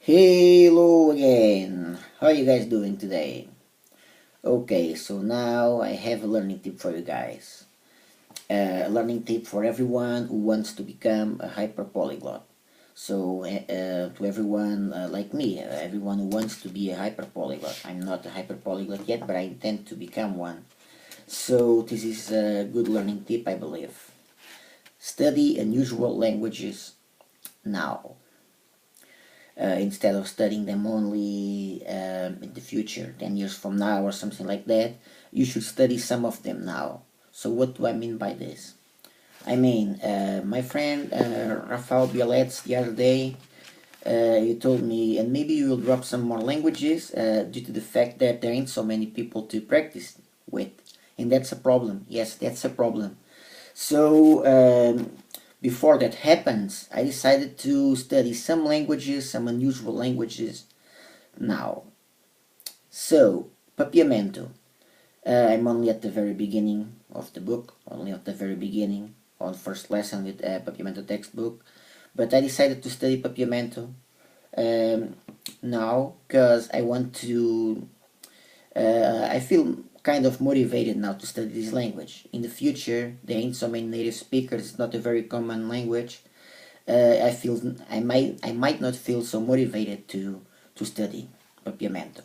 Hello again. How are you guys doing today? Okay, so now I have a learning tip for you guys. A learning tip for everyone who wants to become a hyper polyglot. So, to everyone like me, everyone who wants to be a hyper polyglot. I'm not a hyper polyglot yet, but I intend to become one. So, this is a good learning tip, I believe. Study unusual languages now. Instead of studying them only in the future, 10 years from now or something like that, you should study some of them now. So what do I mean by this? I mean, my friend Rafael Bialets the other day, he told me, and maybe you will drop some more languages due to the fact that there ain't so many people to practice with. And that's a problem. Yes, that's a problem. So before that happens, I decided to study some languages, some unusual languages now. So, Papiamento. I'm only at the very beginning of the book, only at the very beginning, on first lesson with Papiamento textbook. But I decided to study Papiamento now because I want to. I feel kind of motivated now to study this language. In the future, there ain't so many native speakers. It's not a very common language. I feel I might not feel so motivated to study Papiamento.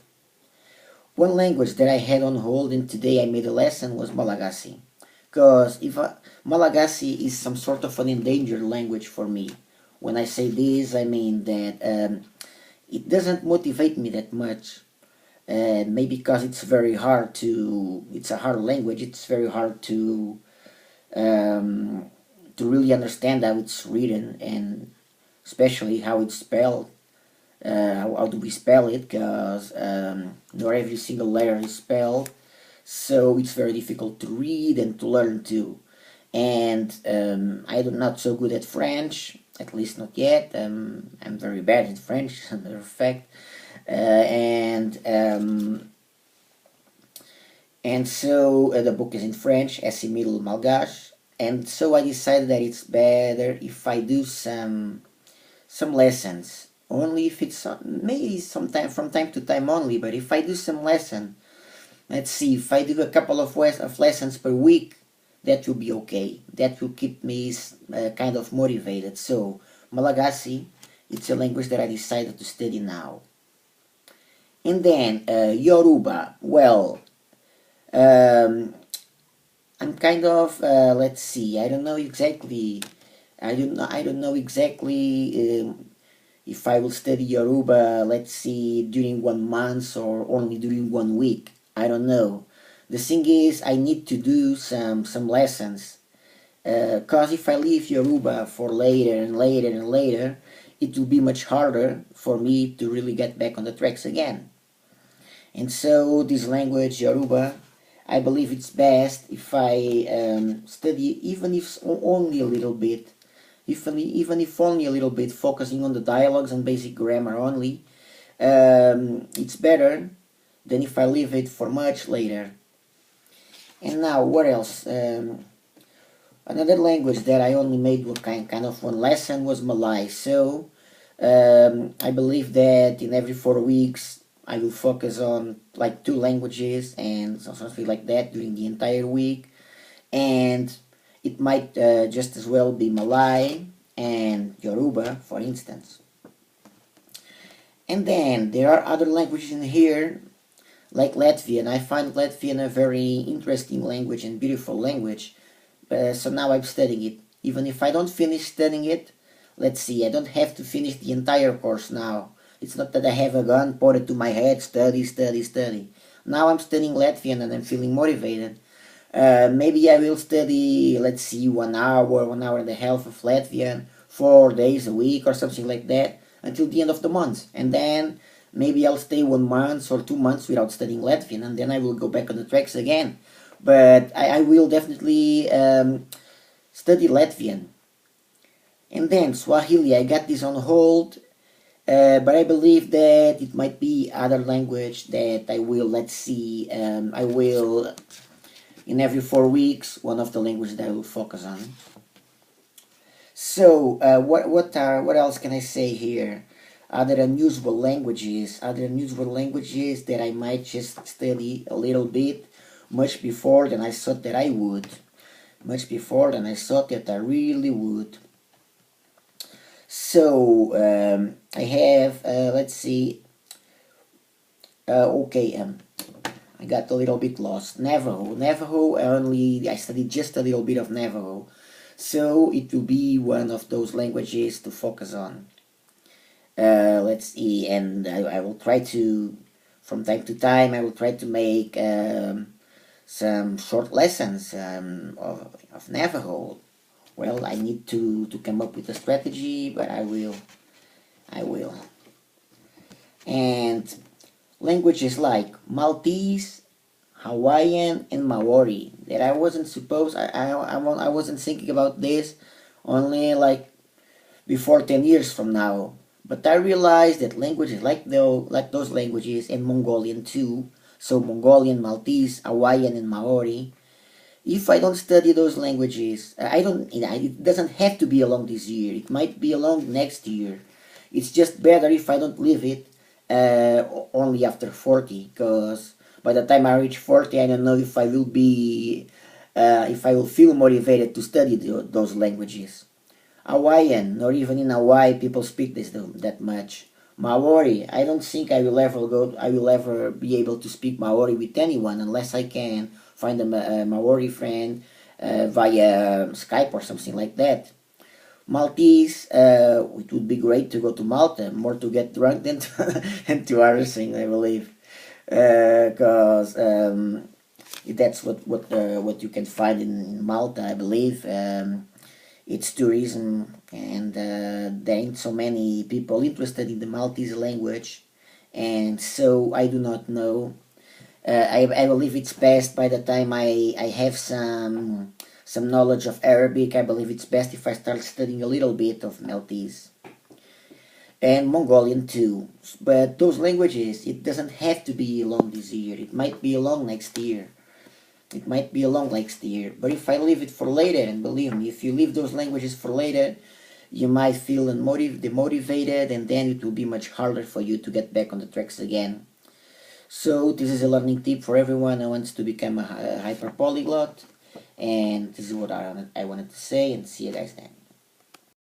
One language that I had on hold and today I made a lesson was Malagasy. Because if Malagasy is some sort of an endangered language for me. When I say this, I mean that it doesn't motivate me that much. Maybe because it's very hard to. It's a hard language. It's very hard to really understand how it's written and especially how it's spelled. How do we spell it? Because not every single letter is spelled, so it's very difficult to read and to learn too. And I'm not so good at French, at least not yet. I'm very bad at French, as a matter of fact. And so the book is in French, Assimile Malgache, and so I decided that it's better if I do some lessons, only if it's maybe sometime from time to time only. But if I do some lesson, let's see, if I do a couple of lessons per week, that will be okay. That will keep me kind of motivated. So Malagasy, it's a language that I decided to study now. And then Yoruba. Well, um, I'm kind of let's see. I don't know exactly. I don't know exactly if I will study Yoruba. Let's see, during 1 month or only during 1 week. I don't know. The thing is, I need to do some lessons. Cause if I leave Yoruba for later and later and later, it will be much harder for me to really get back on the tracks again. And so this language, Yoruba, I believe it's best if I study, even if only a little bit, even if only a little bit, focusing on the dialogues and basic grammar only. It's better than if I leave it for much later. And now, what else? Another language that I only made kind of one lesson was Malay. So I believe that in every 4 weeks I will focus on like two languages and something like that during the entire week. And it might just as well be Malay and Yoruba, for instance. And then there are other languages in here, like Latvian. I find Latvian a very interesting language and beautiful language. So now I'm studying it. Even if I don't finish studying it, let's see, I don't have to finish the entire course now. It's not that I have a gun pointed to my head, study, study, study. Now I'm studying Latvian and I'm feeling motivated. Maybe I will study, let's see, 1 hour, 1 hour and a half of Latvian, 4 days a week or something like that until the end of the month. And then maybe I'll stay 1 month or 2 months without studying Latvian and then I will go back on the tracks again. But I will definitely study Latvian. And then Swahili, I got this on hold, but I believe that it might be other language that I will, let's see, I will, in every 4 weeks, one of the languages that I will focus on. So, what else can I say here? other unusual languages that I might just study a little bit, much before than I thought that I would, much before than I thought that I really would. So I have, let's see, okay, I got a little bit lost. Navajo, I studied just a little bit of Navajo. So it will be one of those languages to focus on. Let's see, and I will try to, from time to time, I will try to make some short lessons of Navajo. Well, I need to come up with a strategy, but I will. And languages like Maltese, Hawaiian, and Maori that I wasn't supposed, I wasn't thinking about this only like before 10 years from now. But I realized that languages like those languages, and Mongolian too, so Mongolian, Maltese, Hawaiian, and Maori, if I don't study those languages, I don't. It doesn't have to be along this year. It might be along next year. It's just better if I don't leave it only after 40, because by the time I reach 40, I don't know if I will be, if I will feel motivated to study those languages. Hawaiian, not even in Hawaii people speak this that much. Maori, I don't think I will ever be able to speak Maori with anyone unless I can find a Maori friend via Skype or something like that. Maltese, it would be great to go to Malta, more to get drunk than and to other things, I believe, because that's what you can find in Malta, I believe. It's tourism, and there ain't so many people interested in the Maltese language, and so I do not know. I believe it's best by the time I have some knowledge of Arabic. I believe it's best if I start studying a little bit of Maltese and Mongolian too. But those languages, it doesn't have to be along this year. It might be along next year. It might be along next year. But if I leave it for later, and believe me, if you leave those languages for later, you might feel demotivated, and then it will be much harder for you to get back on the tracks again. So this is a learning tip for everyone who wants to become a hyper polyglot. And this is what I wanted to say, and see you guys then.